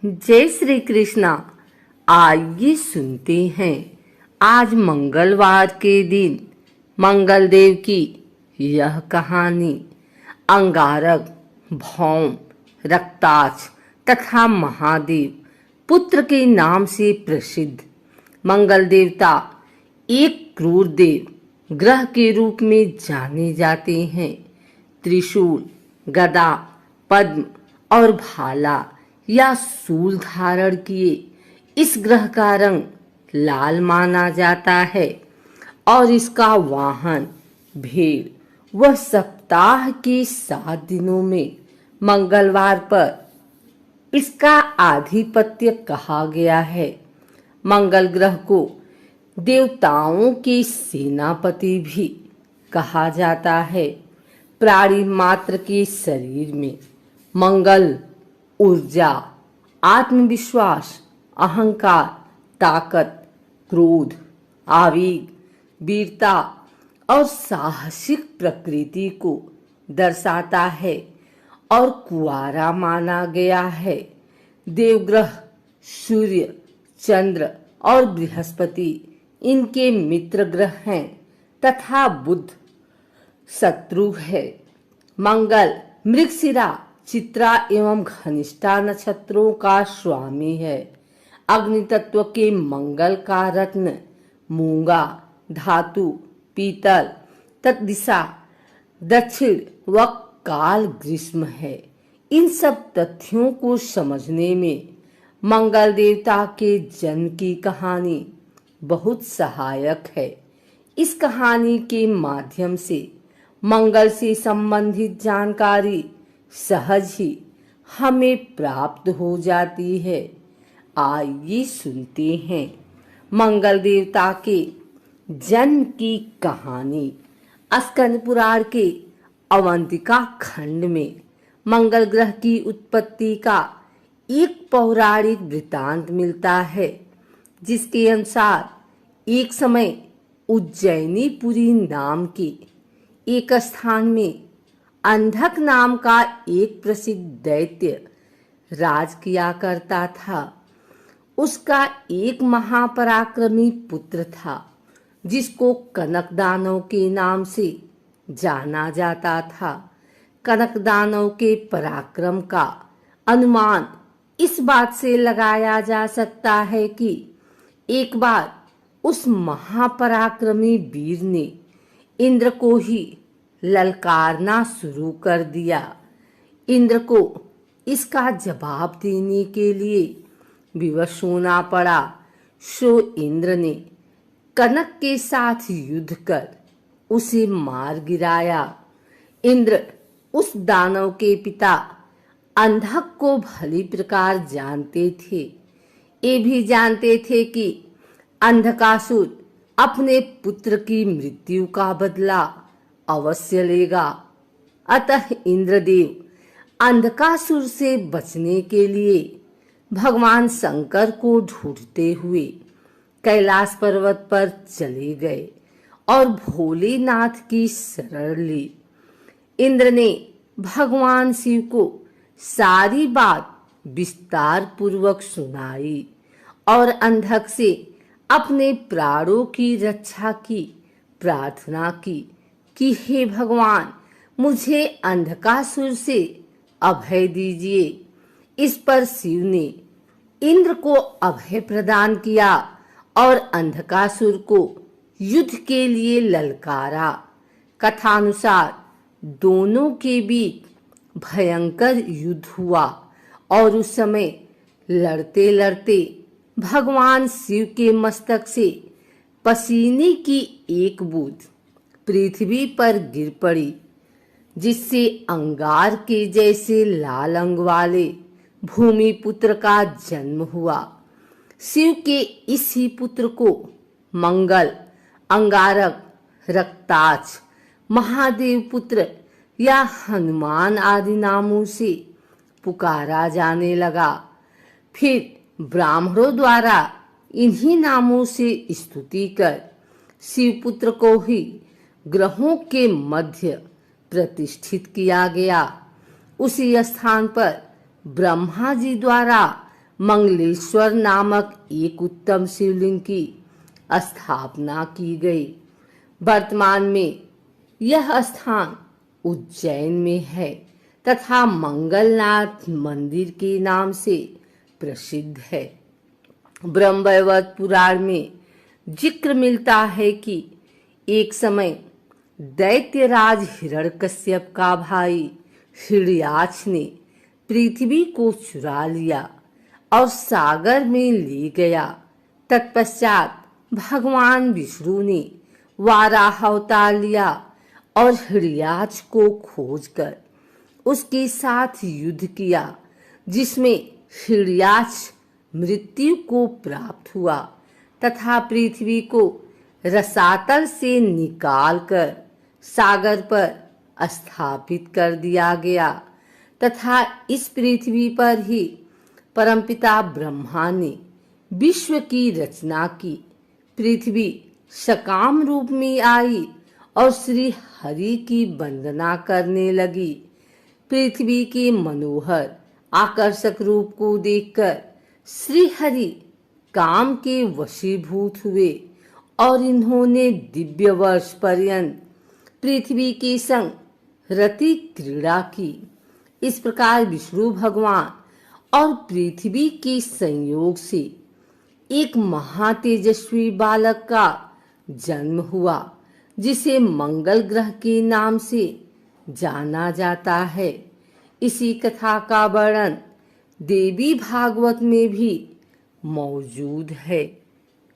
जय श्री कृष्णा। आइए सुनते हैं आज मंगलवार के दिन मंगलदेव की यह कहानी। अंगारक, भौम, रक्ताक्ष तथा महादेव पुत्र के नाम से प्रसिद्ध मंगल देवता एक क्रूर देव ग्रह के रूप में जाने जाते हैं। त्रिशूल, गदा, पद्म और भाला या सूल धारण किए इस ग्रह का रंग लाल माना जाता है और इसका वाहन भेड़। वह सप्ताह के 7 दिनों में मंगलवार पर इसका आधिपत्य कहा गया है। मंगल ग्रह को देवताओं के सेनापति भी कहा जाता है। प्राणी मात्र के शरीर में मंगल ऊर्जा, आत्मविश्वास, अहंकार, ताकत, क्रोध, आवेग, वीरता और साहसिक प्रकृति को दर्शाता है और कुआरा माना गया है। देवग्रह सूर्य, चंद्र और बृहस्पति इनके मित्र ग्रह हैं तथा बुध शत्रु है। मंगल मृगशिरा, चित्रा एवं घनिष्ठा नक्षत्रों का स्वामी है। अग्नि तत्व के मंगल का रत्न मूंगा, धातु, पीतल, तत्दिशा, दक्षिण व काल ग्रीष्म है। इन सब तथ्यों को समझने में मंगल देवता के जन्म की कहानी बहुत सहायक है। इस कहानी के माध्यम से मंगल से संबंधित जानकारी सहज ही हमें प्राप्त हो जाती है। आइए सुनते हैं मंगल देवता के जन्म की कहानी। स्कंद पुराण के अवंतिका खंड में मंगल ग्रह की उत्पत्ति का एक पौराणिक वृतांत मिलता है, जिसके अनुसार एक समय उज्जैनीपुरी नाम के एक स्थान में अंधक नाम का एक प्रसिद्ध दैत्य राज किया करता था। उसका एक महापराक्रमी पुत्र था, जिसको कनक दानव के नाम से जाना जाता था। कनक दानव के पराक्रम का अनुमान इस बात से लगाया जा सकता है कि एक बार उस महापराक्रमी वीर ने इंद्र को ही ललकारना शुरू कर दिया। इंद्र को इसका जवाब देने के लिए विवश होना पड़ा। सो इंद्र ने कनक के साथ युद्ध कर उसे मार गिराया। इंद्र उस दानव के पिता अंधक को भली प्रकार जानते थे। ये भी जानते थे कि अंधकासुर अपने पुत्र की मृत्यु का बदला अवश्य लेगा। अतः इंद्रदेव अंधकासुर से बचने के लिए भगवान शंकर को ढूंढते हुए कैलाश पर्वत पर चले गए और भोलेनाथ की शरण ली। इंद्र ने भगवान शिव को सारी बात विस्तार पूर्वक सुनाई और अंधक से अपने प्राणों की रक्षा की प्रार्थना की कि हे भगवान, मुझे अंधकासुर से अभय दीजिए। इस पर शिव ने इंद्र को अभय प्रदान किया और अंधकासुर को युद्ध के लिए ललकारा। कथानुसार दोनों के बीच भयंकर युद्ध हुआ और उस समय लड़ते लड़ते भगवान शिव के मस्तक से पसीने की एक बूंद पृथ्वी पर गिर पड़ी, जिससे अंगार के जैसे लाल अंग वाले भूमि पुत्र का जन्म हुआ। शिव के इस ही पुत्र को मंगल, अंगारक, रक्ताक्ष, महादेव पुत्र या हनुमान आदि नामों से पुकारा जाने लगा। फिर ब्राह्मणों द्वारा इन्हीं नामों से स्तुति कर शिवपुत्र को ही ग्रहों के मध्य प्रतिष्ठित किया गया। उसी स्थान पर ब्रह्मा जी द्वारा मंगलेश्वर नामक एक उत्तम शिवलिंग की स्थापना की गई। वर्तमान में यह स्थान उज्जैन में है तथा मंगलनाथ मंदिर के नाम से प्रसिद्ध है। ब्रह्मवैवर्त पुराण में जिक्र मिलता है कि एक समय दैत्यराज हिरण्यकश्यप का भाई हिरण्याक्ष ने पृथ्वी को चुरा लिया और सागर में ले गया। तत्पश्चात भगवान विष्णु ने वाराह अवतार लिया और हिरण्याक्ष को खोजकर उसके साथ युद्ध किया, जिसमें हिरण्याक्ष मृत्यु को प्राप्त हुआ तथा पृथ्वी को रसातल से निकालकर सागर पर स्थापित कर दिया गया तथा इस पृथ्वी पर ही परमपिता ब्रह्मा ने विश्व की रचना की। पृथ्वी सकाम रूप में आई और श्री हरि की वंदना करने लगी। पृथ्वी के मनोहर आकर्षक रूप को देखकर श्री हरि काम के वशीभूत हुए और इन्होंने दिव्य वर्ष पर्यंत पृथ्वी के संग रति क्रीड़ा की। इस प्रकार विष्णु भगवान और पृथ्वी के संयोग से एक महातेजस्वी बालक का जन्म हुआ, जिसे मंगल ग्रह के नाम से जाना जाता है। इसी कथा का वर्णन देवी भागवत में भी मौजूद है।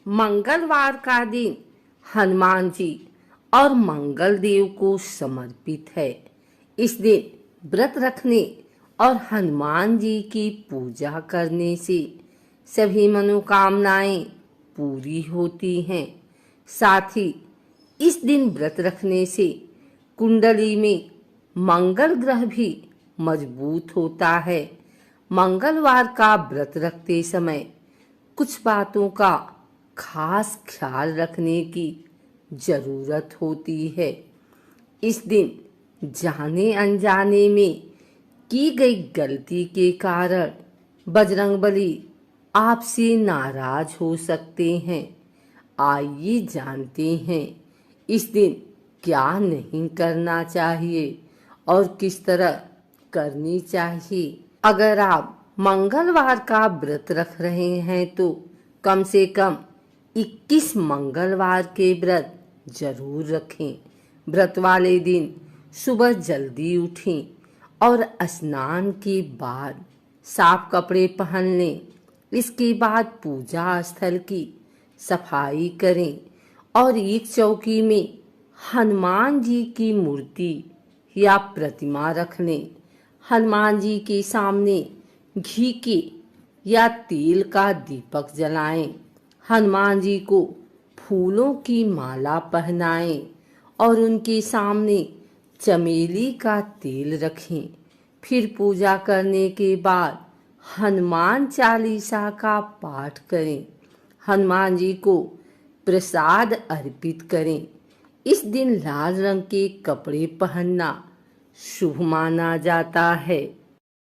मंगलवार का दिन हनुमान जी और मंगल देव को समर्पित है। इस दिन व्रत रखने और हनुमान जी की पूजा करने से सभी मनोकामनाएं पूरी होती हैं। साथ ही इस दिन व्रत रखने से कुंडली में मंगल ग्रह भी मजबूत होता है। मंगलवार का व्रत रखते समय कुछ बातों का खास ख्याल रखने की जरूरत होती है। इस दिन जाने अनजाने में की गई गलती के कारण बजरंगबली आपसे नाराज हो सकते हैं। आइए जानते हैं इस दिन क्या नहीं करना चाहिए और किस तरह करनी चाहिए। अगर आप मंगलवार का व्रत रख रहे हैं तो कम से कम 21 मंगलवार के व्रत जरूर रखें। व्रत वाले दिन सुबह जल्दी उठें और स्नान के बाद साफ कपड़े पहन लें। इसके बाद पूजा स्थल की सफाई करें और एक चौकी में हनुमान जी की मूर्ति या प्रतिमा रख लें। हनुमान जी के सामने घी के या तेल का दीपक जलाएं। हनुमान जी को फूलों की माला पहनाएं और उनके सामने चमेली का तेल रखें। फिर पूजा करने के बाद हनुमान चालीसा का पाठ करें। हनुमान जी को प्रसाद अर्पित करें। इस दिन लाल रंग के कपड़े पहनना शुभ माना जाता है।